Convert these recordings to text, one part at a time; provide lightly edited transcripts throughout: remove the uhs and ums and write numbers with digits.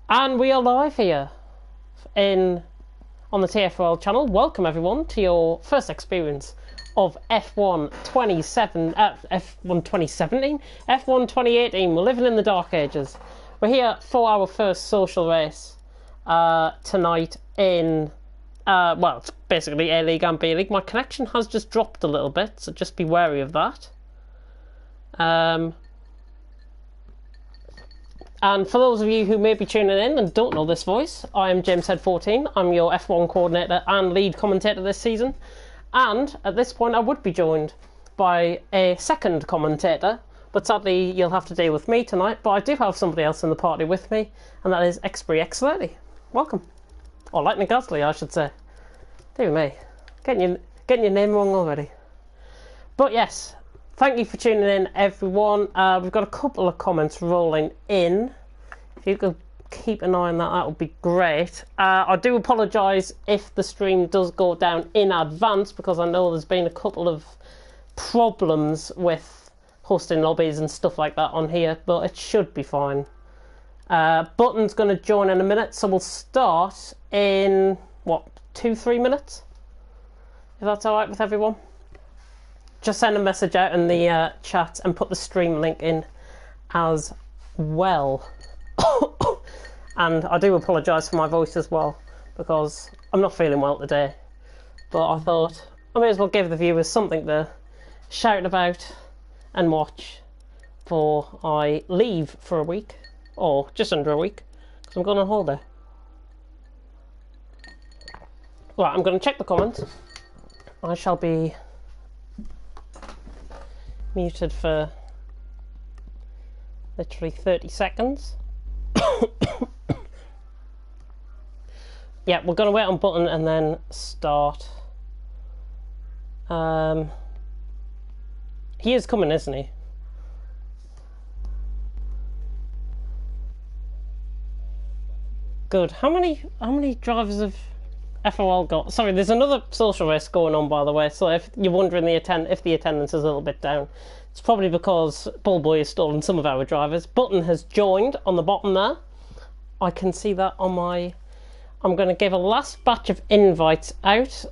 And we are live here on the TFRL channel. Welcome everyone to your first experience of F1 2017, F1 2018. We're living in the dark ages. We're here for our first social race tonight in, well, it's basically A-League and B-League. My connection has just dropped a little bit, so just be wary of that. And for those of you who may be tuning in and don't know this voice, I am James Head 14. I'm your F1 coordinator and lead commentator this season. And at this point, I would be joined by a second commentator, but sadly, you'll have to deal with me tonight. But I do have somebody else in the party with me, and that is Expree X30. Welcome. Or Lightning Gasly, I should say. Dear me, getting your name wrong already. But yes. Thank you for tuning in, everyone. We've got a couple of comments rolling in. If you could keep an eye on that, that would be great. I do apologise if the stream does go down in advance, because I know there's been a couple of problems with hosting lobbies and stuff like that on here, but it should be fine. Button's going to join in a minute, so we'll start in, what, 2-3 minutes? If that's alright with everyone? Just send a message out in the chat and put the stream link in as well. And I do apologise for my voice as well, because I'm not feeling well today. But I thought I may as well give the viewers something to shout about and watch before I leave for a week, or just under a week, because I'm going on holiday. Right, I'm going to check the comments. I shall be muted for literally 30 seconds. Yeah, we're going to wait on Button and then start. He is coming, isn't he? Good. How many drivers have FOL got? Sorry, there's another social race going on, by the way, so if you're wondering if the attendance is a little bit down, it's probably because Bullboy has stolen some of our drivers. Button has joined on the bottom there. I can see that on my... I'm going to give a last batch of invites out.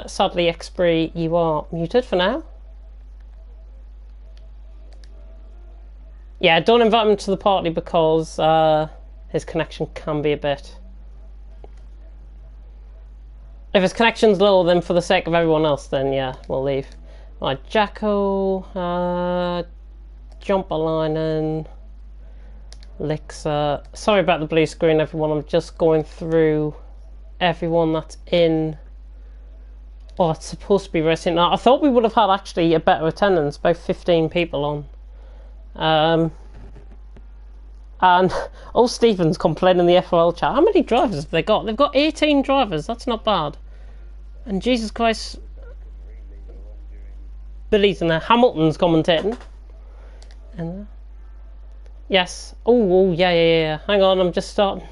Sadly, Expree, you are muted for now. Yeah, don't invite him to the party because his connection can be a bit... If his connection's low, then for the sake of everyone else, then yeah, we'll leave. Right, Jacko, Jumpalainen, Lixa. Sorry about the blue screen, everyone. I'm just going through everyone that's in. Oh, it's supposed to be racing now. I thought we would have had actually a better attendance, about 15 people on. And Stephen's complaining in the FOL chat. How many drivers have they got? They've got 18 drivers. That's not bad. And Jesus Christ, Billy's in there. Hamilton's commentating. And yes. Oh, yeah. Hang on, I'm just starting.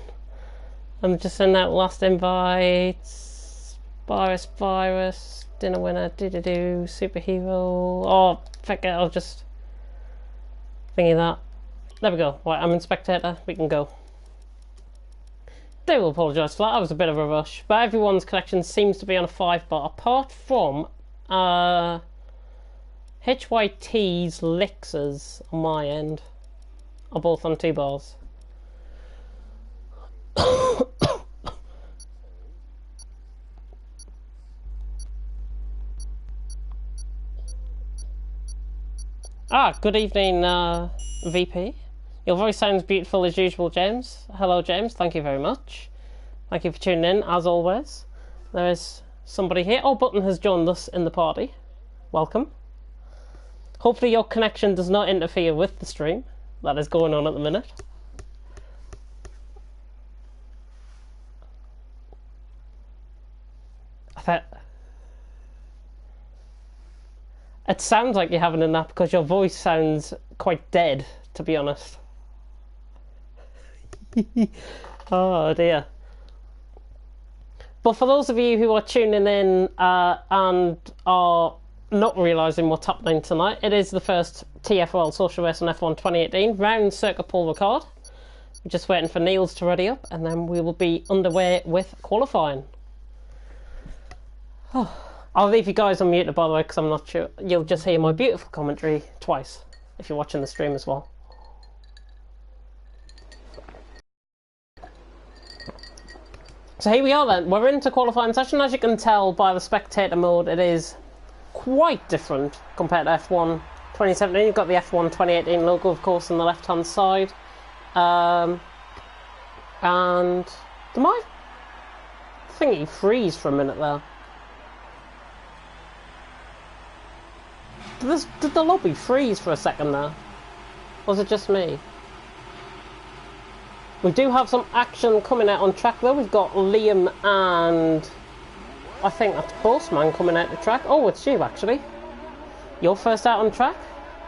I'm just sending out last invites. Virus, dinner winner, superhero. Oh, fuck it, I'll just thingy that. There we go. Right, I'm in spectator. We can go. They will apologise for that. That was a bit of a rush. But everyone's connection seems to be on a 5-bar. Apart from HYT's Lixers on my end are both on 2 bars. Good evening, VP. Your voice sounds beautiful as usual, James. Hello, James. Thank you very much. Thank you for tuning in, as always. There is somebody here. Oh, Button has joined us in the party. Welcome. Hopefully your connection does not interfere with the stream that is going on at the minute. It sounds like you're having a nap because your voice sounds quite dead, to be honest. Oh dear. But for those of you who are tuning in and are not realising what's happening tonight, it is the first TFRL social race on F1 2018, round Circuit Paul Ricard. We're just waiting for Niels to ready up, and then we will be underway with qualifying. I'll leave you guys unmuted, by the way, because I'm not sure. You'll just hear my beautiful commentary twice if you're watching the stream as well. So here we are then. We're into qualifying session. As you can tell by the spectator mode, it is quite different compared to F1 2017. You've got the F1 2018 logo, of course, on the left-hand side. And did my thingy freeze for a minute there? Did the lobby freeze for a second there? Was it just me? We do have some action coming out on track though. We've got Liam and I think that's Postman coming out the track. Oh, it's you actually. You're first out on track.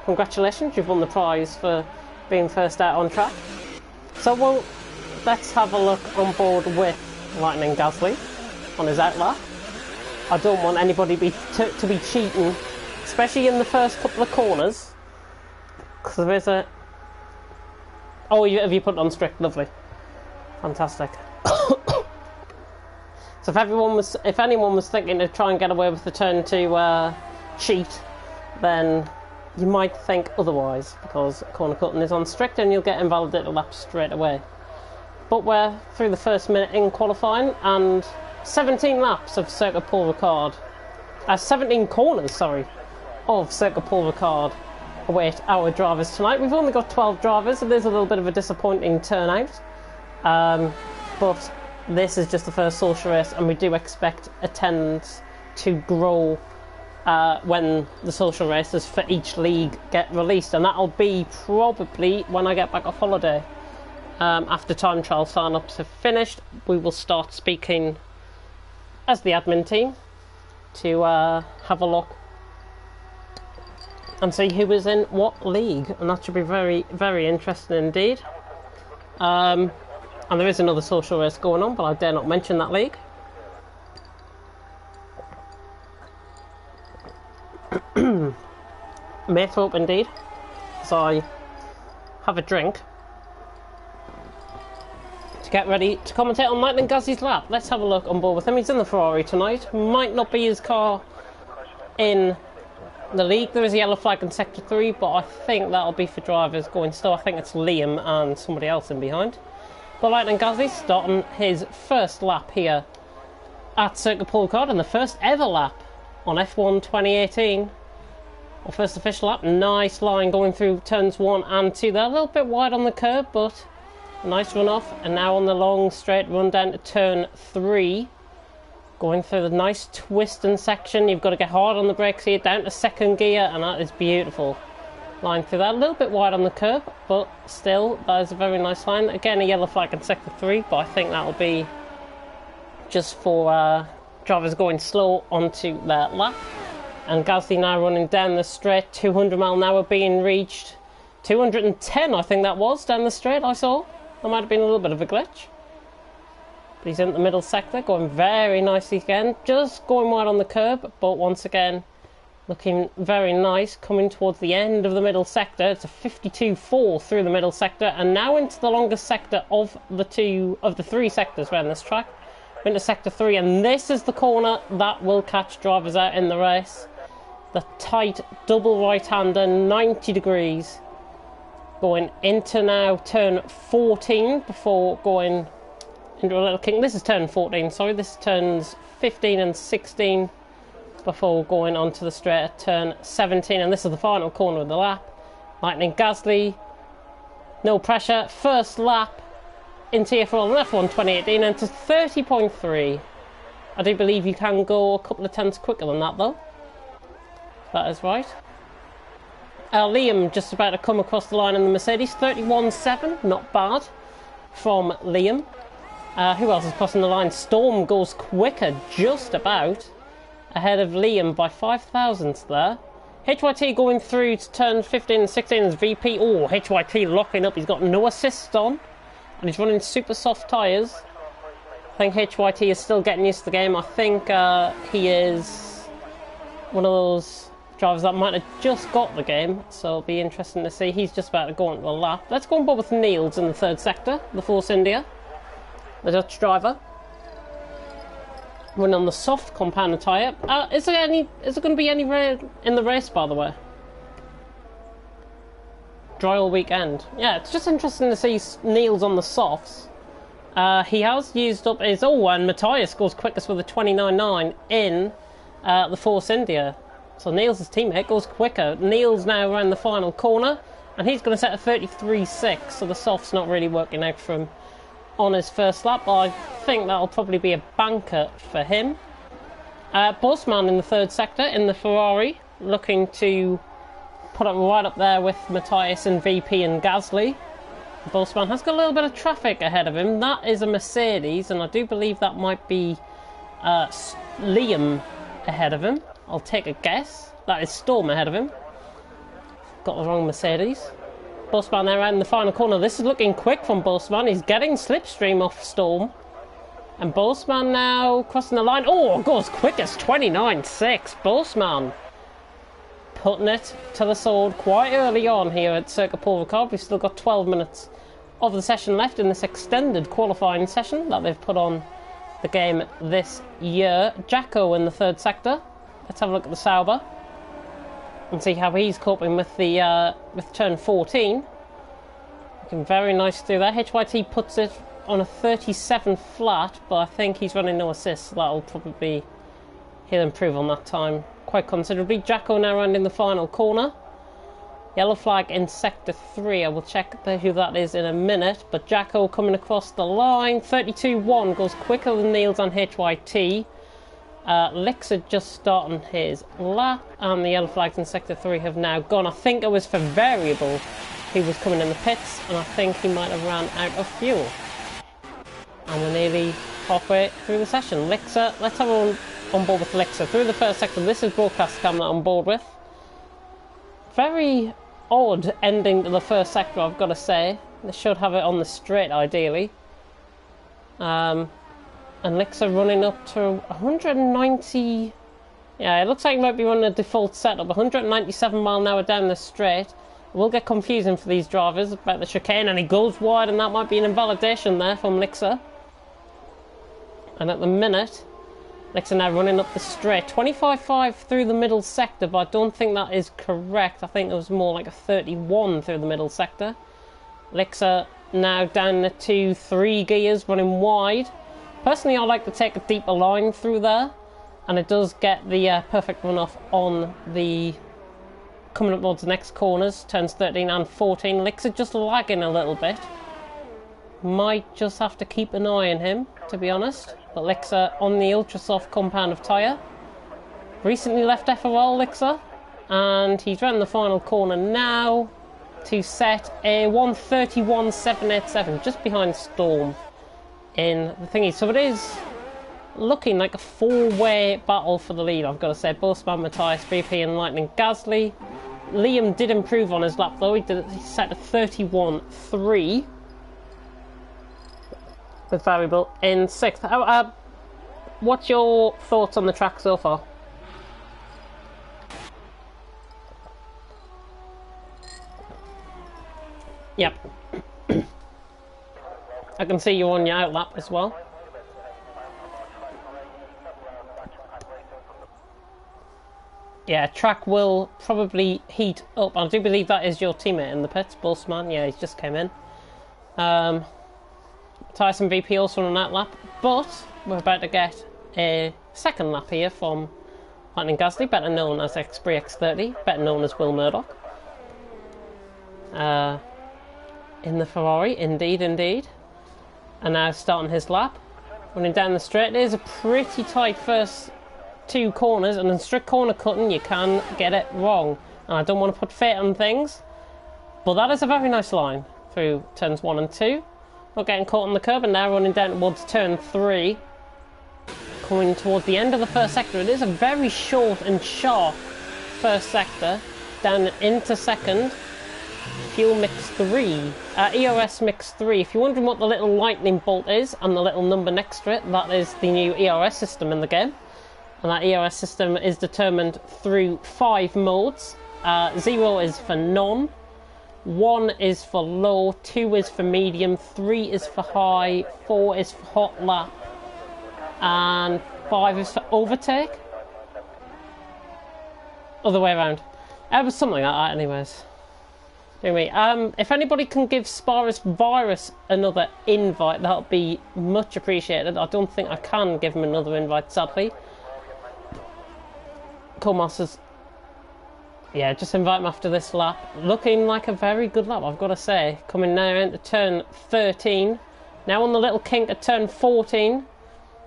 Congratulations, you've won the prize for being first out on track. So let's have a look on board with Lightning Gasly on his outlap. I don't want anybody to be cheating, especially in the first couple of corners, because there is a... Oh, have you put it on strict? Lovely. Fantastic. So if anyone was thinking to try and get away with the turn to cheat, then you might think otherwise, because corner cutting is on strict and you'll get invalidated laps straight away. But we're through the first minute in qualifying, and 17 laps of Circuit Paul Ricard. 17 corners, sorry, of Circuit Paul Ricard await our drivers tonight. We've only got 12 drivers, so there's a little bit of a disappointing turnout. But this is just the first social race, and we do expect attendance to grow when the social races for each league get released, and that'll be probably when I get back off holiday. After time trial sign-ups have finished, we will start speaking as the admin team to have a look and see who is in what league, and that should be very, very interesting indeed. And there is another social race going on, but I dare not mention that league. May throw up indeed, as I have a drink to get ready to commentate on Lightning Gasly's lap. Let's have a look on board with him. He's in the Ferrari tonight. Might not be his car in the league. There is a yellow flag in Sector 3, but I think that'll be for drivers going slow. I think it's Liam and somebody else in behind. But Lightning Gasly starting his first lap here at Circuit Paul Ricard, and the first ever lap on F1 2018. Or first official lap. Nice line going through turns 1 and 2 there. A little bit wide on the curb, but a nice run off. And now on the long straight run down to turn 3. Going through the nice twisting section. You've got to get hard on the brakes here, down to second gear, and that is beautiful. Line through that. A little bit wide on the curb, but still, that is a very nice line. Again, a yellow flag in Sector 3, but I think that'll be just for drivers going slow onto their lap. And Gasly now running down the straight, 200 mile an hour being reached. 210, I think that was, down the straight, I saw. That might have been a little bit of a glitch. But he's in the middle sector, going very nicely again. Just going wide on the curb, but once again, looking very nice. Coming towards the end of the middle sector. It's a 52.4 through the middle sector, and now into the longest sector of the three sectors around this track. We're into Sector 3, and this is the corner that will catch drivers out in the race. The tight double right-hander, 90 degrees. Going into now turn 14 before going into a little king. This is turn 14, sorry. This is turns 15 and 16 before going onto the straight at turn 17. And this is the final corner of the lap. Lightning Gasly, no pressure. First lap in TFRL and F1 2018 into 30.3. I do believe you can go a couple of tenths quicker than that though. That is right. Liam just about to come across the line in the Mercedes. 31.7, not bad from Liam. Who else is crossing the line? Storm goes quicker, just about ahead of Liam by 5 thousandths there. HYT going through to turn 15 and 16 as VP. Oh, HYT locking up. He's got no assist on, and he's running super soft tyres. I think HYT is still getting used to the game. I think he is one of those drivers that might have just got the game, so it'll be interesting to see. He's just about to go onto a lap. Let's go on board with Niels in the third sector, the Force India, the Dutch driver. Running on the soft compound tyre. Is there going to be any in the race, by the way? Dry all weekend. Yeah, it's just interesting to see Niels on the softs. He has used up his... Oh, and Matthias scores quickest with a 29.9 in the Force India. So Niels' teammate goes quicker. Niels now around the final corner, and he's going to set a 33.6, so the soft's not really working out for him on his first lap. But I think that'll probably be a banker for him. Bosman in the third sector in the Ferrari, looking to put it right up there with Matthias and VP and Gasly. Bosman has got a little bit of traffic ahead of him. That is a Mercedes, and I do believe that might be Liam ahead of him. I'll take a guess. That is Storm ahead of him. Got the wrong Mercedes. Bosman there out in the final corner. This is looking quick from Bosman. He's getting slipstream off Storm. And Bosman now crossing the line. Oh, goes quickest, 29.6. Bosman putting it to the sword quite early on here at Circuit Paul Ricard. We've still got 12 minutes of the session left in this extended qualifying session that they've put on the game this year. Jacko in the third sector. Let's have a look at the Sauber and see how he's coping with the with turn 14. Looking very nice through there. HYT puts it on a 37 flat, but I think he's running no assists, so that'll probably... he'll improve on that time quite considerably. Jacko now rounding the final corner. Yellow flag in sector 3. I will check who that is in a minute, but Jacko coming across the line. 32.1 goes quicker than Niels on HYT. Lixer just starting his lap, and the yellow flags in sector 3 have now gone. I think it was for variable. He was coming in the pits, and I think he might have ran out of fuel. And we're nearly halfway through the session. Lixer, let's have on board with Lixer through the first sector. This is broadcast cam that I'm on board with. Very odd ending to the first sector, I've got to say. They should have it on the straight, ideally. And Lixer running up to 190... Yeah, it looks like he might be running a default setup. 197 mile an hour down the straight. It will get confusing for these drivers about the chicane, and he goes wide, and that might be an invalidation there from Lixer. And at the minute, Lixer now running up the straight. 25.5 through the middle sector, but I don't think that is correct. I think it was more like a 31 through the middle sector. Lixer now down the 2-3 gears, running wide. Personally, I like to take a deeper line through there, and it does get the perfect runoff on the coming up towards the next corners, turns 13 and 14. Lixer just lagging a little bit. Might just have to keep an eye on him, to be honest. But Lixer on the ultra soft compound of tyre. Recently left TFRL, Lixer, and he's round the final corner now to set a 1:31.787, just behind Storm in the thingy. So it is looking like a four-way battle for the lead, I've got to say. Bosman, Matthias, BP and Lightning Gasly. Liam did improve on his lap though. He set a 31.3 with variable in 6th. What's your thoughts on the track so far? Yep. I can see you on your outlap as well. Yeah, track will probably heat up. I do believe that is your teammate in the pits, Bossman. Yeah, he's just came in. Tyson VP also on that lap, but we're about to get a second lap here from Lightning Gasly, better known as Xpree X30, better known as Will Murdoch. In the Ferrari, indeed. And now starting his lap, running down the straight. It is a pretty tight first two corners, and in strict corner cutting you can get it wrong. And I don't want to put fate on things, but that is a very nice line through turns 1 and 2. Not getting caught on the curb, and now running down towards turn 3. Coming towards the end of the first sector. It is a very short and sharp first sector. Down into second. Fuel mix 3. ERS mix 3. If you're wondering what the little lightning bolt is and the little number next to it, that is the new ERS system in the game. And that ERS system is determined through 5 modes. 0 is for none, 1 is for low, 2 is for medium, 3 is for high, 4 is for hot lap, and 5 is for overtake. Other way around. It was something like that anyways. Anyway, if anybody can give Sparus Virus another invite, that'll be much appreciated. I don't think I can give him another invite, sadly. Masters. Yeah, just invite him after this lap. Looking like a very good lap, I've got to say. Coming now into turn 13. Now on the little kink at turn 14.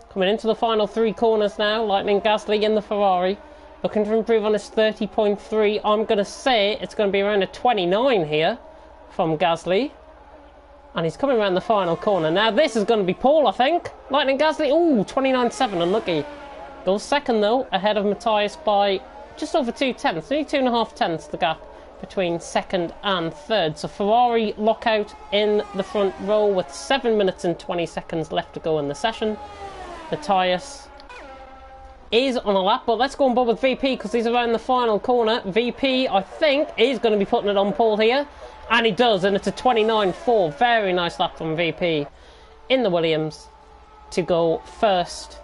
Coming into the final 3 corners now. Lightning Gasly in the Ferrari. Looking to improve on his 30.3. I'm going to say it's going to be around a 29 here from Gasly. And he's coming around the final corner. Now this is going to be Paul, I think. Lightning Gasly. Ooh, 29.7, unlucky. Goes second though, ahead of Matthias by just over 2 tenths. Only 2.5 tenths the gap between second and third. So Ferrari lockout in the front row with 7 minutes and 20 seconds left to go in the session. Matthias is on a lap, but let's go on board with VP because he's around the final corner. VP, I think, is going to be putting it on Paul here, and he does, and it's a 29.4. Very nice lap from VP in the Williams to go first.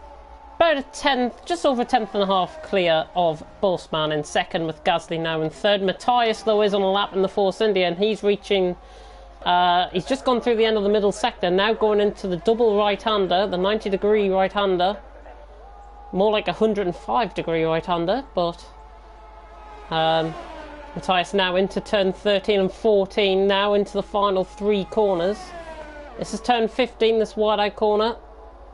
About a tenth, just over a tenth and a half clear of Bossman in second, with Gasly now in third. Matthias, though, is on a lap in the Force India, and he's reaching, he's just gone through the end of the middle sector, now going into the double right-hander, the 90-degree right-hander. More like a 105-degree right-hander, but Matthias now into turn 13 and 14, now into the final 3 corners. This is turn 15, this wide-out corner.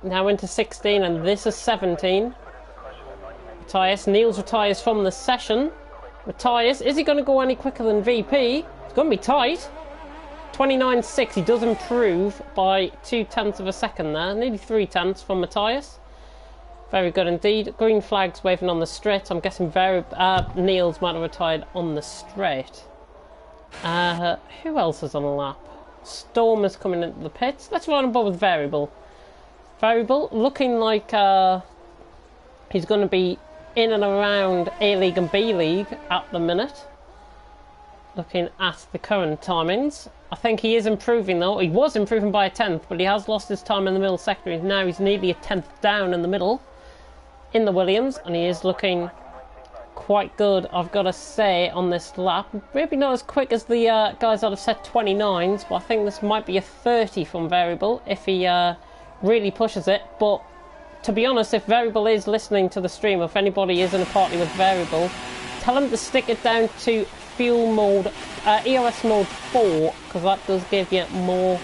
Now into 16, and this is 17. Matthias, Niels retires from the session. Matthias, is he going to go any quicker than VP? It's going to be tight. 29.6, he does improve by 2 tenths of a second there. Nearly 3 tenths from Matthias. Very good indeed. Green flags waving on the straight. I'm guessing Niels might have retired on the straight. Who else is on a lap? Storm is coming into the pits. Let's run on board with Variable. Variable looking like he's going to be in and around A-League and B-League at the minute. Looking at the current timings. I think he is improving though. He was improving by a tenth, but he has lost his time in the middle sector. Now he's nearly a tenth down in the middle in the Williams, and he is looking quite good, I've got to say, on this lap. Maybe not as quick as the guys that have set 29s, but I think this might be a 30 from Variable if he really pushes it. But to be honest, if Variable is listening to the stream, if anybody is in a party with Variable, tell him to stick it down to fuel mode, ERS mode 4, because that does give you more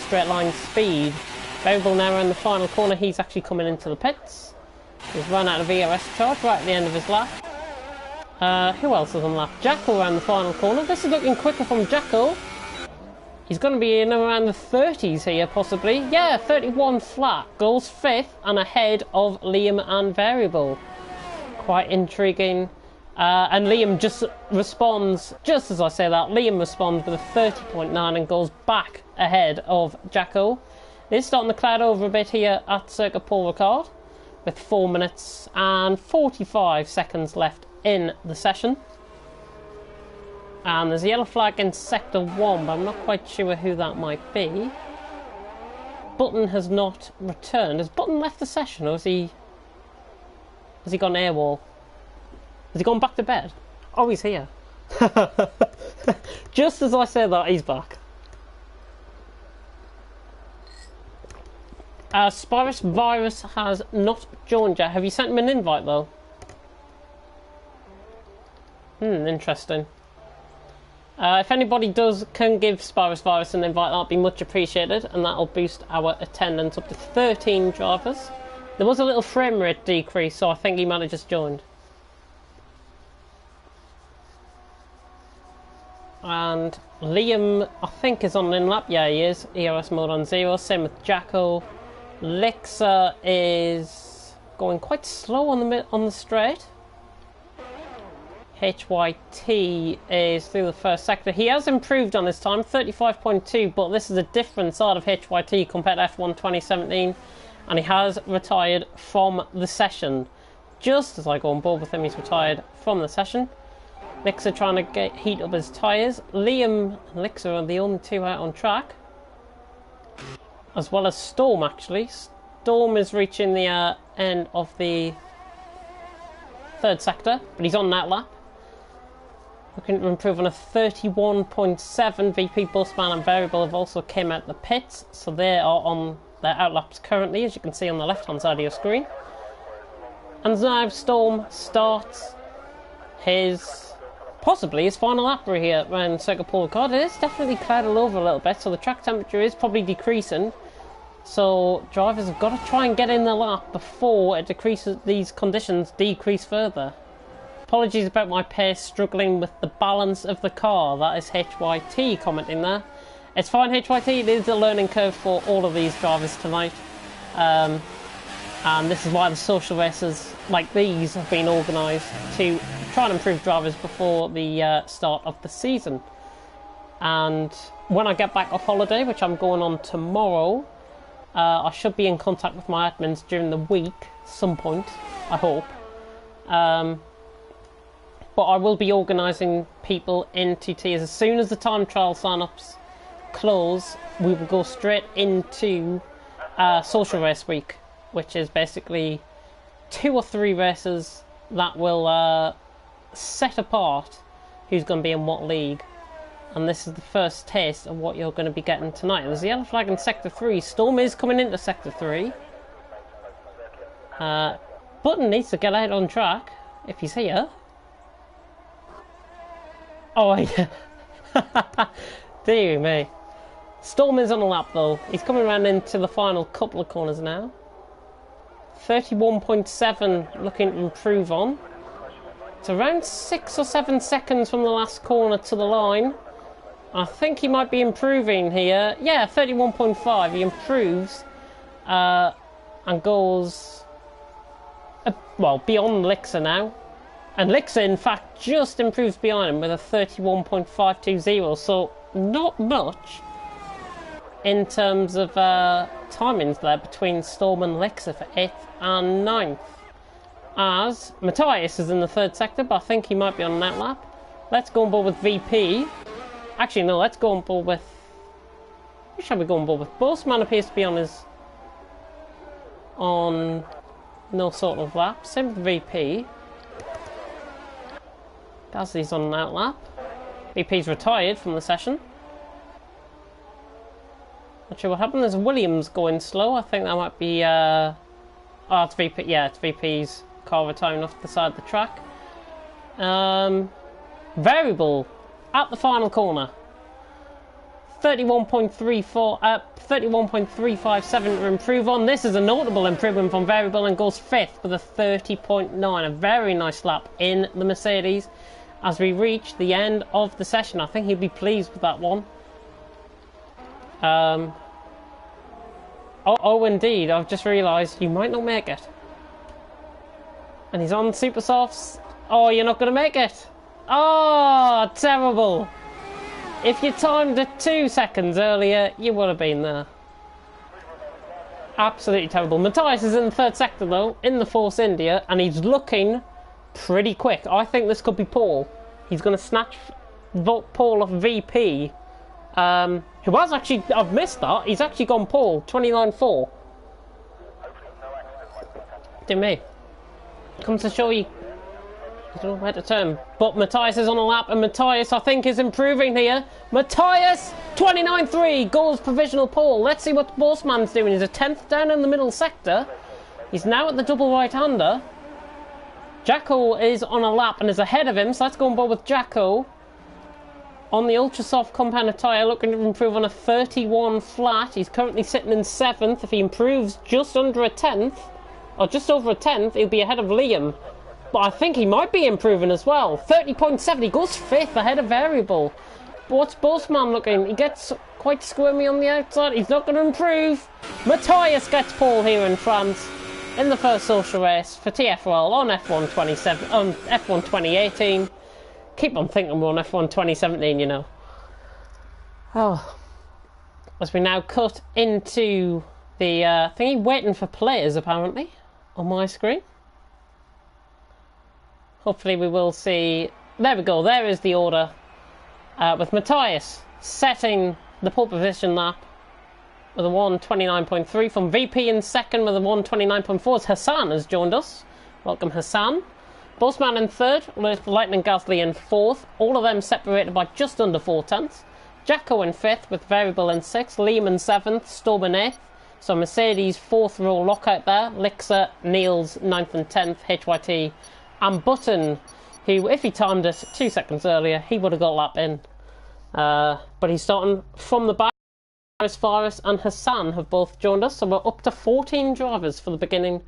straight line speed. Variable now around the final corner. He's actually coming into the pits. He's run out of ERS charge right at the end of his lap. Who else is on lap? Jacko around the final corner. This is looking quicker from Jacko. He's going to be in around the 30s here, possibly. Yeah, 31 flat. Goes 5th and ahead of Liam and Variable. Quite intriguing. And Liam just responds, just as I say that, Liam responds with a 30.9 and goes back ahead of Jacko. It is starting to cloud over a bit here at Circuit Paul Ricard, with 4 minutes and 45 seconds left in the session. And there's a yellow flag in Sector 1, but I'm not quite sure who that might be. Button has not returned. Has Button left the session, or has he gone AWOL? Has he gone back to bed? Oh, he's here. Just as I say that, he's back. Spirus Virus has not joined yet. Have you sent him an invite, though? Interesting. If anybody can give Spirus Virus an invite, that'll be much appreciated, and that'll boost our attendance up to 13 drivers. There was a little frame rate decrease, so I think he might have just joined. And Liam, I think, is on an in-lap. Yeah, he is. ERS mode on 0. Same with Jacko. Lixa is going quite slow on the straight. HYT is through the first sector. He has improved on his time, 35.2, but this is a different side of HYT compared to F1 2017, and he has retired from the session. just as I go on board with him, he's retired from the session. Lixer trying to heat up his tyres. Liam and Lixer are the only two out on track, as well as Storm actually. Storm is reaching the end of the third sector, but he's on that lap. Looking to improve on a 31.7. VP, Busman and Variable have also came out the pits, so they are on their outlaps currently, as you can see on the left hand side of your screen. And now Storm starts possibly his final lap here around Circuit Pole. God, it is definitely clouded over a little bit, so the track temperature is probably decreasing. So drivers have got to try and get in the lap before it decreases, these conditions decrease further. Apologies about my pace, struggling with the balance of the car. That is HYT commenting there. It's fine, HYT, it is a learning curve for all of these drivers tonight. And this is why the social races like these have been organised, to try and improve drivers before the start of the season. And when I get back off holiday, which I'm going on tomorrow, I should be in contact with my admins during the week, some point, I hope. But I will be organising people into tiers. As soon as the time trial sign-ups close, we will go straight into social race week, which is basically 2 or 3 races that will set apart who's going to be in what league. And this is the first taste of what you're going to be getting tonight. There's the yellow flag in Sector 3. Storm is coming into Sector 3. Button needs to get out on track if he's here. Oh, yeah. Dear me. Storm is on a lap though. He's coming around into the final couple of corners now. 31.7 looking to improve on. It's around 6 or 7 seconds from the last corner to the line. I think he might be improving here. Yeah, 31.5. He improves and goes well beyond Lixer now. And Lixer, in fact, just improves behind him with a 31.520. So not much in terms of timings there between Storm and Lixer for 8th and 9th. As Matthias is in the 3rd sector, but I think he might be on an outlap. Let's go on board with VP. Actually, no, let's go on board with... Who shall we go on board with? Bossman appears to be on no sort of lap. Same with VP. Gasly's on an outlap. VP's retired from the session. Not sure what happened. There's Williams going slow. I think that might be... oh, it's VP. Yeah, it's VP's car retiring off the side of the track. Variable at the final corner. 31.357 to improve on. This is a notable improvement from Variable and goes 5th with a 30.9. A very nice lap in the Mercedes as we reach the end of the session. I think he'll be pleased with that one. Oh, indeed, I've just realised you might not make it. And he's on Super Softs. Oh, you're not going to make it. Oh, terrible. If you timed it 2 seconds earlier, you would have been there. Absolutely terrible. Matthias is in the 3rd sector, though, in the Force India, and he's looking pretty quick. I think this could be Paul. He's going to snatch Paul off VP. Who has actually... I've missed that. He's actually gone Paul. 29.4. Dear me. Comes to show you... I don't know where to turn. But Matthias is on a lap, and Matthias, I think, is improving here. Matthias, 29.3, goes provisional pole. Let's see what Bossman's doing. He's a 10th down in the middle sector. He's now at the double right-hander. Jacko is on a lap and is ahead of him, so let's go on board with Jacko. On the ultra-soft compound tyre, looking to improve on a 31 flat. He's currently sitting in 7th. If he improves just under a 10th, or just over a 10th, he'll be ahead of Liam. But I think he might be improving as well. 30.7, he goes 5th ahead of Variable. But what's Bossman looking? He gets quite squirmy on the outside. He's not going to improve. Matthias gets pole here in France in the first social race for TFRL on F1 27, on F1 2018. Keep on thinking we're on F1 2017, you know. Oh. As we now cut into the thingy, waiting for players, apparently, on my screen. hopefully we will see... There we go, there is the order. With Matthias setting the pole position lap with a 1:29.3 from VP in second with a 1:29.4 as Hassan has joined us. Welcome, Hassan. Bossman in third with Lightning Gasly in fourth. All of them separated by just under 4 tenths. Jacko in fifth with Variable in sixth. Lehman seventh. Storm in eighth. So Mercedes fourth row lockout there. Lixer, Niels ninth and 10th. HYT and Button, who, if he timed it 2 seconds earlier, he would have got a lap in. But he's starting from the back. Faris and Hassan have both joined us, so we're up to 14 drivers for the beginning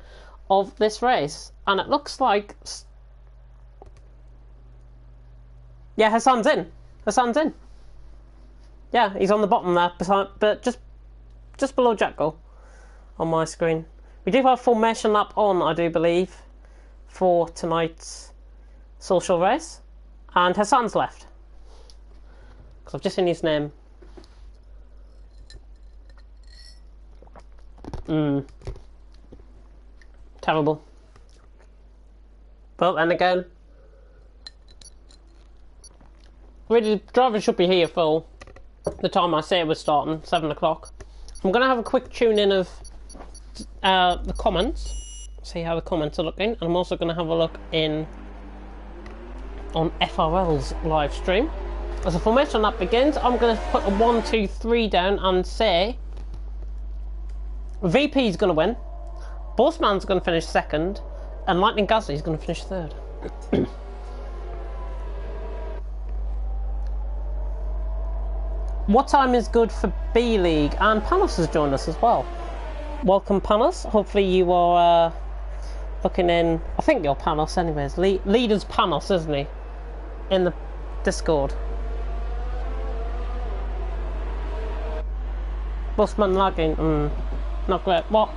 of this race. And it looks like... Yeah, Hassan's in. Hassan's in. Yeah, he's on the bottom there, but just below Jacko on my screen. We do have formation lap on, I do believe, for tonight's social race. And Hassan's left. Because I've just seen his name. Terrible. But then again, really, the drivers should be here for the time I say it was starting, 7 o'clock. I'm going to have a quick tune in of the comments, see how the comments are looking, and I'm also going to have a look in on FRL's live stream. As the formation lap begins, I'm going to put a 1, 2, 3 down and say VP's going to win, Bossman's going to finish second, and Lightning Gasly's going to finish third. What time is good for B League? And Panos has joined us as well. Welcome, Panos. Hopefully you are looking in... I think you're Panos anyways. Leader's Panos, isn't he? In the Discord. Busman lagging. Not great. What?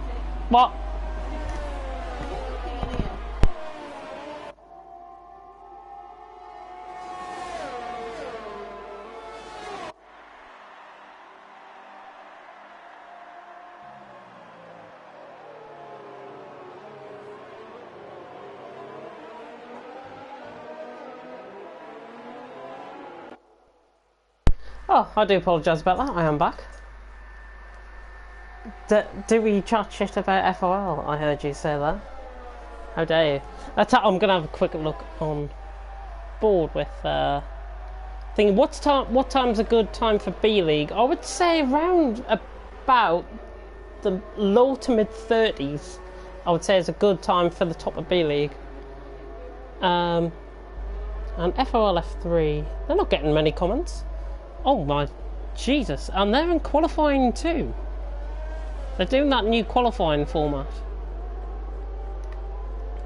Oh, I do apologise about that. I am back. Do we chat shit about FRL? I heard you say that. How dare you? I'm going to have a quick look on board with thinking what time's a good time for B League? I would say around about the low to mid 30s. I would say is a good time for the top of B League. And FRL F3, they're not getting many comments. Oh my Jesus, and they're in qualifying too. They're doing that new qualifying format.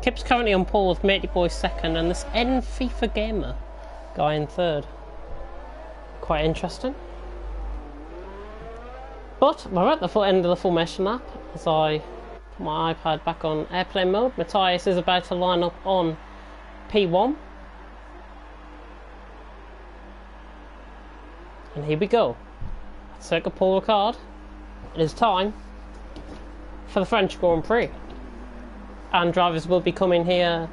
Kip's currently on pole with Matey Boy second and this N FIFA Gamer guy in third. Quite interesting. But we're at the end of the formation lap as I put my iPad back on airplane mode. Matthias is about to line up on P1. And here we go. Circuit Paul Ricard. It is time for the French Grand Prix. And drivers will be coming here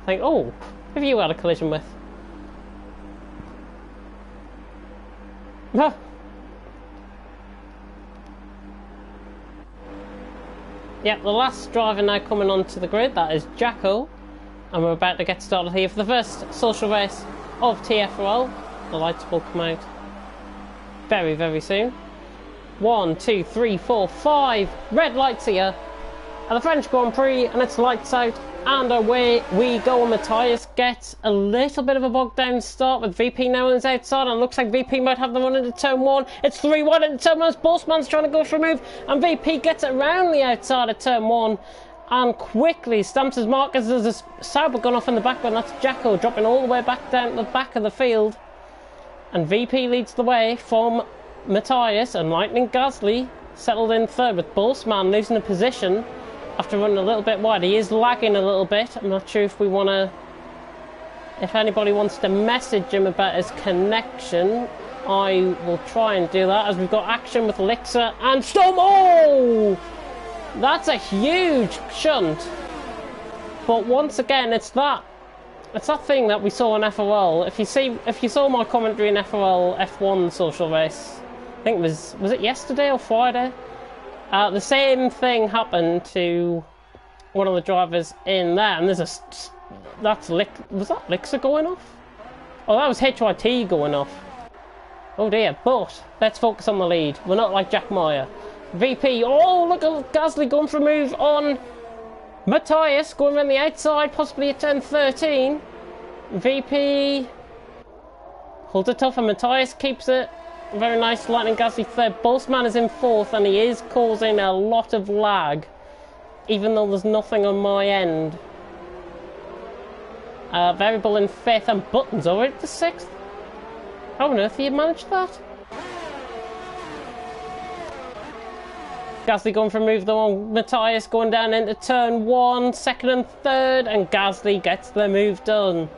think, oh, who have you had a collision with? Yep, the last driver now coming onto the grid, that is Jacko. And we're about to get started here for the first social race of TFRL. The lights will come out very, very soon. 1, 2, 3, 4, 5 red lights here at the French Grand Prix, and it's lights out and away we go. Matthias gets a little bit of a bogged down start with VP now on his outside, and it looks like VP might have the run into turn 1. It's 3 wide into turn 1 as Bossman's trying to go for a move, and VP gets it around the outside of turn 1 and quickly stamps his mark as there's a Sauber gone off in the back, and that's Jacko dropping all the way back down to the back of the field. And VP leads the way from Matthias, and Lightning Gasly settled in third with Bossman losing a position after running a little bit wide. He is lagging a little bit. I'm not sure if we want to... If anybody wants to message him about his connection, I will try and do that as we've got action with Elixir and Storm. Oh! That's a huge shunt. But once again, it's that It's that thing that we saw in FRL. If you saw my commentary in FRL F1 social race, I think was it yesterday or Friday? The same thing happened to one of the drivers in there, and was that Lixer going off? Oh, that was HYT going off. Oh dear, but let's focus on the lead. We're not like Jack Meyer. VP, oh look at Gasly going for a move on Matthias, going around the outside, possibly at turn 13. VP holds it tough and Matthias keeps it. Very nice, Lightning Gasly third. Bossman is in fourth and he is causing a lot of lag, even though there's nothing on my end. Variable in fifth and Button's already to sixth. How on earth he managed that? Gasly going for a move though on Matthias, going down into turn 1, second and third, and Gasly gets the move done.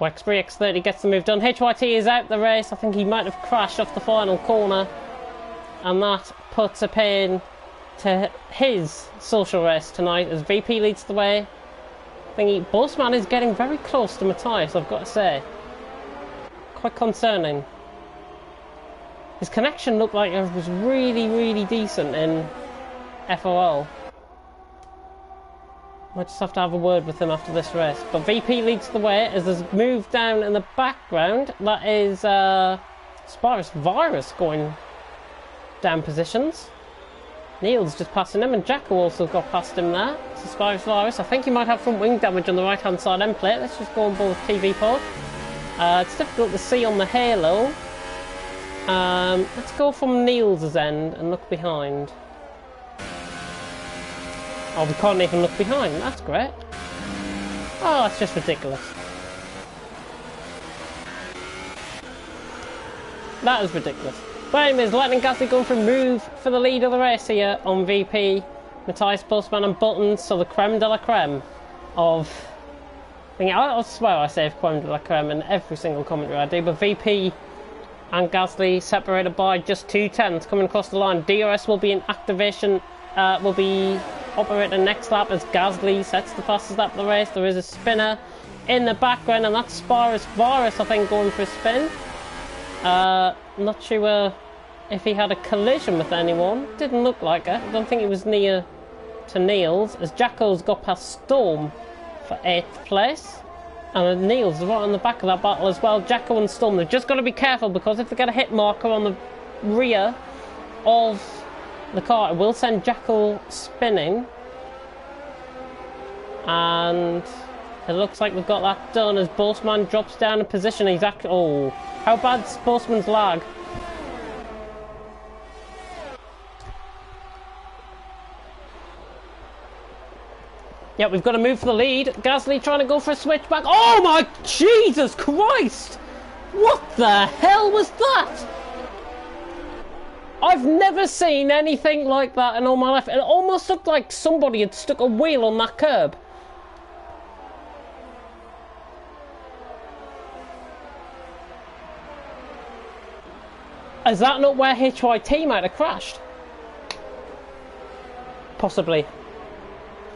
Wexbury X30 gets the move done. HYT is out the race. I think he might have crashed off the final corner, and that puts a pin to his social race tonight as VP leads the way. Bossman is getting very close to Matthias, I've got to say. Quite concerning. His connection looked like it was really, really decent in FOL. Might just have to have a word with him after this race. But VP leads the way as there's a move down in the background. That is Spirus Virus going down positions. Neil's just passing him, and Jacko also got past him there. So Spirus Virus, I think he might have front wing damage on the right hand side end plate. Let's just go on board TV pod. It's difficult to see on the halo. Let's go from Niels' end and look behind. Oh, we can't even look behind. That's great. Oh, that's just ridiculous. That is ridiculous. But anyways, Lightning Gasly going for a move for the lead of the race here on VP, Matthias, Postman and Buttons. So the creme de la creme of... I swear I say creme de la creme in every single commentary I do, but VP and Gasly separated by just 2/10 coming across the line. DRS will be in activation, will be operating next lap as Gasly sets the fastest lap of the race. There is a spinner in the background, and that's Spirus Virus, I think, going for a spin. Not sure if he had a collision with anyone. Didn't look like it. I don't think he was near to Niels, as Jacko's got past Storm for 8th place. And Niels is right on the back of that battle as well. Jacko and Storm, they've just got to be careful, because if they get a hit marker on the rear of the car, it will send Jacko spinning. And it looks like we've got that done as Bossman drops down in position. He's actually... Oh, how bad's Bossman's lag? Yep, we've got to move for the lead. Gasly trying to go for a switchback. Oh my Jesus Christ! What the hell was that? I've never seen anything like that in all my life. It almost looked like somebody had stuck a wheel on that curb. Is that not where HYT might have crashed? Possibly.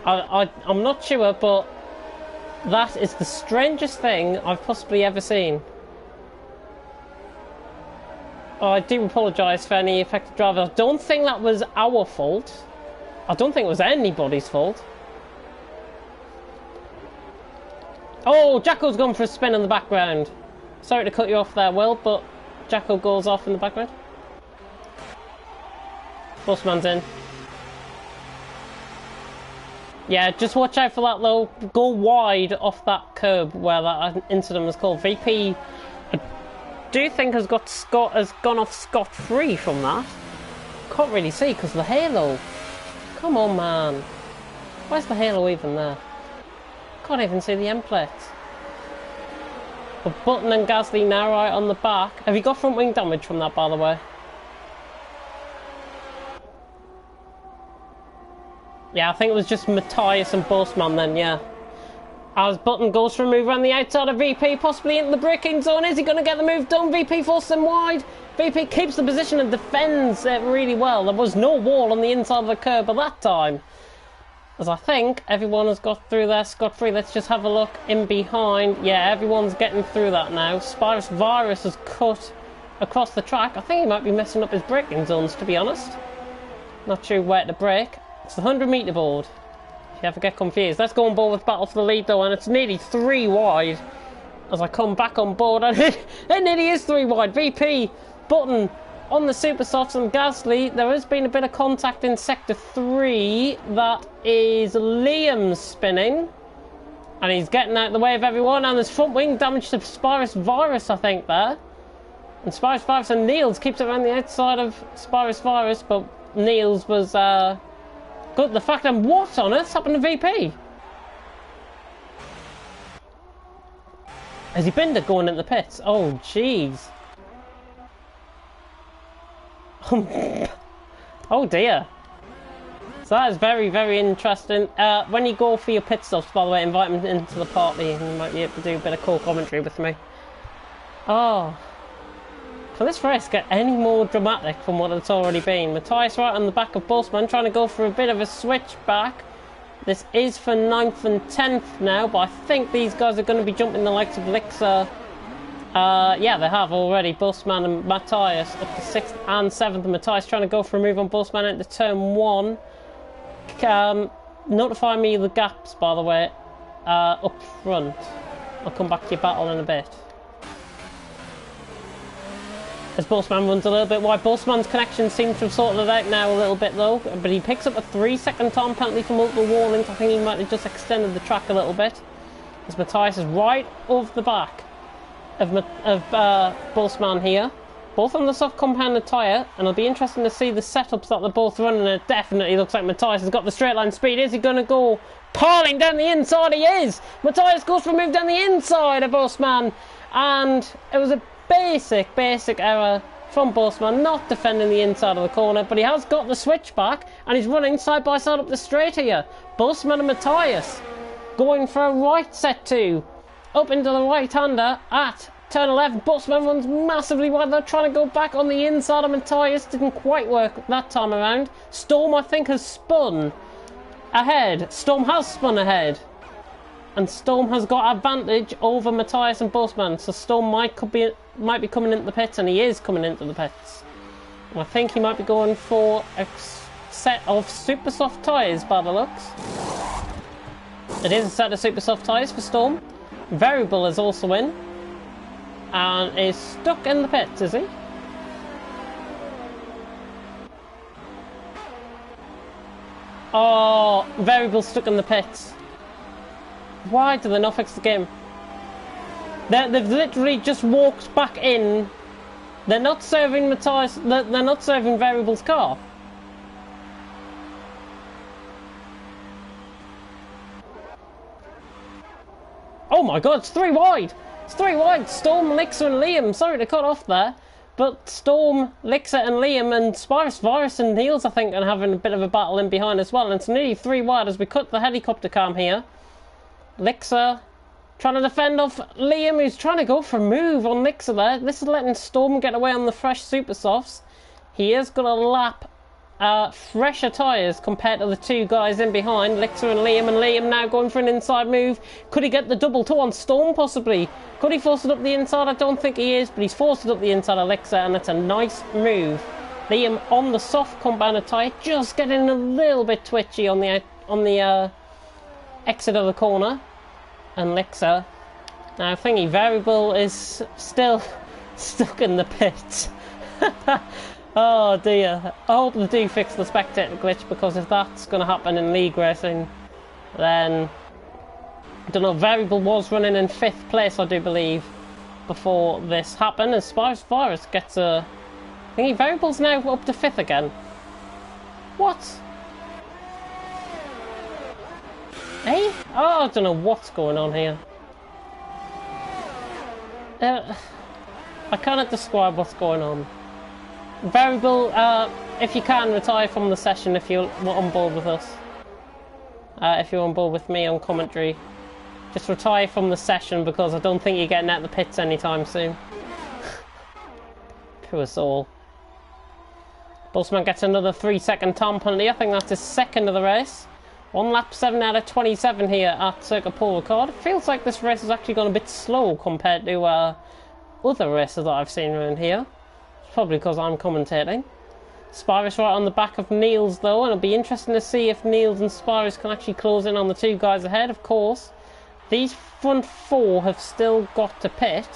I'm not sure, but that is the strangest thing I've possibly ever seen. Oh, I do apologise for any affected drivers. I don't think that was our fault. I don't think it was anybody's fault. Oh, Jacko's gone for a spin in the background. Sorry to cut you off there, Will, but Jacko goes off in the background. Bossman's in. Yeah, just watch out for that though. Go wide off that curb where that incident was called. VP, I do think has gone off scot-free from that. Can't really see because of the halo. Come on, man. Where's the halo even there? Can't even see the end plates. But Button and Gasly now right on the back. Have you got front wing damage from that, by the way? Yeah, I think it was just Matthias and Bossman then, yeah. As Button goes for a move around the outside of VP, possibly into the braking zone. Is he going to get the move done? VP forces him wide. VP keeps the position and defends it really well. There was no wall on the inside of the curb at that time. As I think everyone has got through there scot-free. Let's just have a look in behind. Yeah, everyone's getting through that now. Spirus Virus has cut across the track. I think he might be messing up his braking zones, to be honest. Not sure where to brake. It's the 100-metre board. If you ever get confused. Let's go on board with Battle for the lead, though, and it's nearly 3 wide. As I come back on board, and it nearly is 3 wide. VP Button on the Super Softs and Gasly. There has been a bit of contact in Sector 3. That is Liam spinning. And he's getting out of the way of everyone. And there's front wing damage to Spirus Virus, I think, there. And Spirus Virus and Niels keeps it around the outside of Spirus Virus. But Niels was good. The fact that what on earth's happened to VP? Has he been to going in the pits? Oh, jeez. Oh dear. So that is very, very interesting. When you go for your pit stops, by the way, invite him into the party and you might be able to do a bit of co-commentary with me. Oh. Can this race get any more dramatic from what it's already been? Matthias right on the back of Bossman, trying to go for a bit of a switch back. This is for 9th and 10th now, but I think these guys are going to be jumping the likes of Lixer. Yeah, they have already. Bossman and Matthias up to 6th and 7th. And Matthias trying to go for a move on Bossman into turn 1. Notify me the gaps, by the way, up front. I'll come back to your battle in a bit. As Bossman runs a little bit wide. Bossman's connection seems to have sorted it out now a little bit though, but he picks up a 3-second time penalty for multiple warnings. I think he might have just extended the track a little bit. As Matthias is right off the back of Bossman here. Both on the soft compounded tyre, and it'll be interesting to see the setups that they're both running. It definitely looks like Matthias has got the straight line speed. Is he going to go piling down the inside? He is! Matthias goes for a move down the inside of Bossman, and it was a basic error from Bossman, not defending the inside of the corner, but he has got the switch back, and he's running side by side up the straight here. Bossman and Matthias going for a right set 2, up into the right-hander at turn 11. Bossman runs massively wide. They're trying to go back on the inside of Matthias. Didn't quite work that time around. Storm, I think, has spun ahead. Storm has spun ahead. And Storm has got advantage over Matthias and Bossman. So Storm might be coming into the pits, and he is coming into the pits. And I think he might be going for a set of super soft tyres by the looks. It is a set of super soft tyres for Storm. Variable is also in. And is stuck in the pits, is he? Oh, Variable stuck in the pits. Why do they not fix the game? They've literally just walked back in. They're not serving Matthias. They're not serving Variable's car. Oh my god, it's 3 wide! It's 3 wide! Storm, Lixer and Liam. Sorry to cut off there. But Storm, Lixer and Liam and Spirus Virus and Niels, I think, are having a bit of a battle in behind as well. And it's nearly 3 wide as we cut the helicopter cam here. Lixer trying to defend off Liam, who's trying to go for a move on Lixer there. This is letting Storm get away on the fresh super softs. He has got a lap fresher tyres compared to the 2 guys in behind, Lixer and Liam now going for an inside move. Could he get the double toe on Storm possibly? Could he force it up the inside? I don't think he is, but he's forced it up the inside of Lixer, and it's a nice move. Liam on the soft compounded tyre, just getting a little bit twitchy on the exit of the corner. And Lixer, now thingy, Variable is still stuck in the pit. Oh dear. I hope they do fix the spectator glitch, because if that's going to happen in league racing, then I don't know. Variable was running in 5th place, I do believe, before this happened. And Spirus Virus gets a thingy. Variable's now up to 5th again. What? Hey? Oh, I don't know what's going on here. I cannot describe what's going on. Variable, if you can, retire from the session if you're on board with us. If you're on board with me on commentary. Just retire from the session, because I don't think you're getting out of the pits anytime soon. Poor soul. Bossman gets another 3-second time penalty. I think that's his 2nd of the race. One lap 7 out of 27 here at Circuit Paul Ricard. It feels like this race has actually gone a bit slow compared to other races that I've seen around here. It's probably because I'm commentating. Spyrus right on the back of Niels though, and it'll be interesting to see if Niels and Spyrus can actually close in on the two guys ahead. Of course, these front four have still got to pit.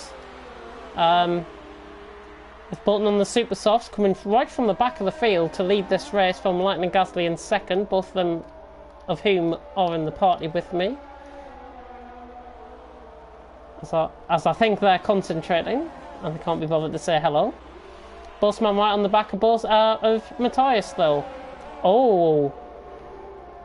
With Bolton on the Super Softs coming right from the back of the field to lead this race from Lightning Gasly in second, both of them of whom are in the party with me. As I think they're concentrating and they can't be bothered to say hello. Bossman right on the back of Matthias though. Oh,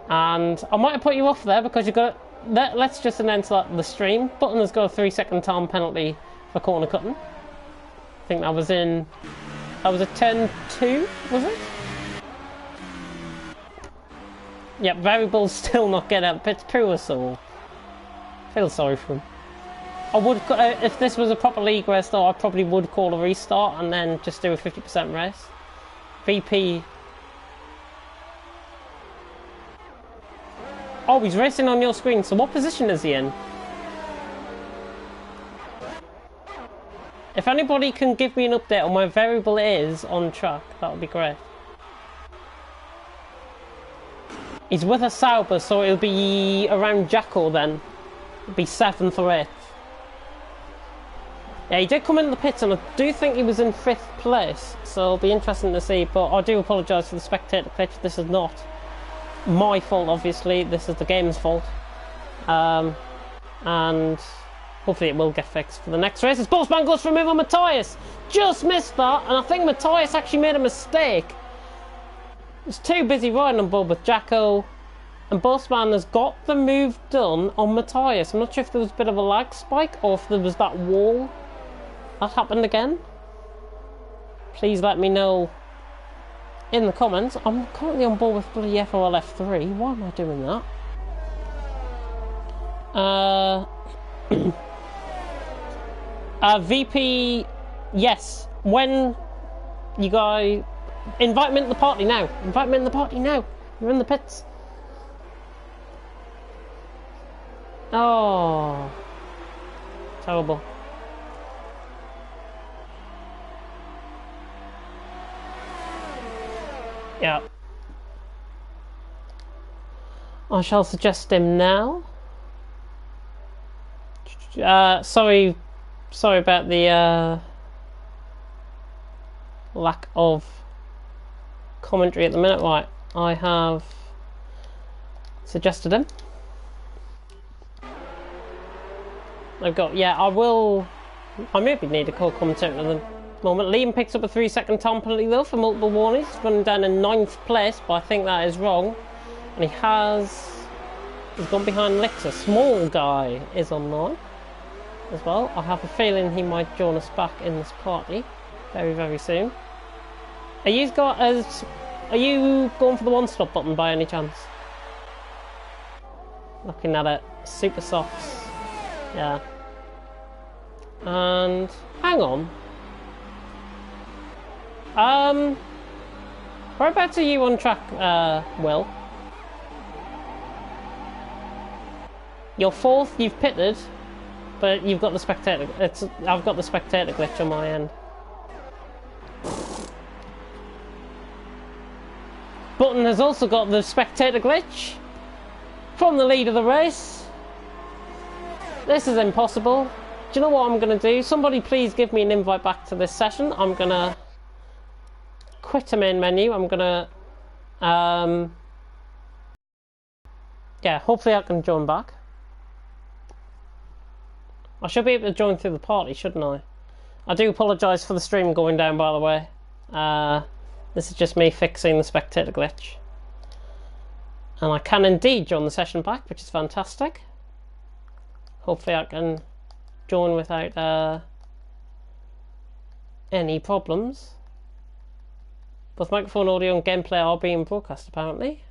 and I might have put you off there because you got. Let's just announce that the stream. Button has got a 3-second time penalty for corner cutting. I think that was a turn 2, was it? Yep, Variable's still not getting out. It's poor soul. Feel sorry for him. I would, if this was a proper league race though, I probably would call a restart and then just do a 50% race. VP. Oh, he's racing on your screen, so what position is he in? If anybody can give me an update on where Variable is on track, that would be great. He's with a Sauber, so it'll be around Jacko then. It'll be 7th or 8th. Yeah, he did come into the pits, and I do think he was in 5th place, so it'll be interesting to see. But I do apologise for the spectator glitch. This is not my fault, obviously. This is the game's fault. And hopefully it will get fixed for the next race. As Bossman goes for a move on Matthias. Just missed that, and I think Matthias actually made a mistake. He's too busy riding on board with Jacko, and Bossman has got the move done on Matthias. I'm not sure if there was a bit of a lag spike or if there was that wall that happened again. Please let me know in the comments. I'm currently on board with bloody TFRL F3. Why am I doing that? VP, yes. When you guys invite me into the party now. Invite me in the party now. You're in the pits. Oh, terrible. Yeah. I shall suggest him now. Sorry about the lack of commentary at the minute. Right, I have suggested him. I've got, yeah, I maybe need a co-commentator at the moment. Liam picks up a 3-second time penalty though for multiple warnings. He's running down in 9th place, but I think that is wrong. And he's gone behind Lix. A small guy is online as well. I have a feeling he might join us back in this party very, very soon. Are you going for the one-stop button by any chance? Looking at it, super softs. Yeah. And hang on. Whereabouts are you on track, Will? You're 4th, you've pitted, but you've got the spectator. I've got the spectator glitch on my end. Button has also got the spectator glitch from the lead of the race. This is impossible. Do you know what I'm going to do? Somebody please give me an invite back to this session. I'm going to quit the main menu. I'm going to... yeah, hopefully I can join back. I should be able to join through the party, shouldn't I? I do apologise for the stream going down, by the way. This is just me fixing the spectator glitch. And I can indeed join the session back, which is fantastic. Hopefully I can join without any problems. Both microphone audio and gameplay are being broadcast apparently.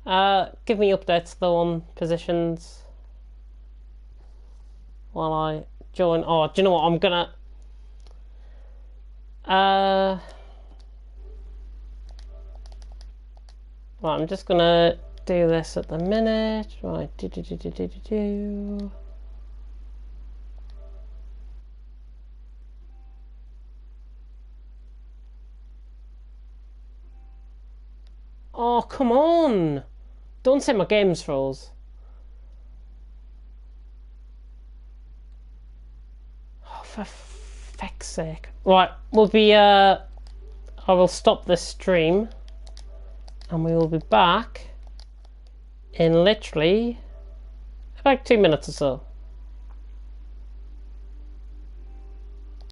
Give me updates though on positions while I join. Oh, do you know what? I'm gonna Right, I'm just gonna do this at the minute. Right, Oh, come on! Don't say my game's froze. Oh, for feck's sake. Right, we'll be, I will stop this stream. And we will be back in literally about 2 minutes or so.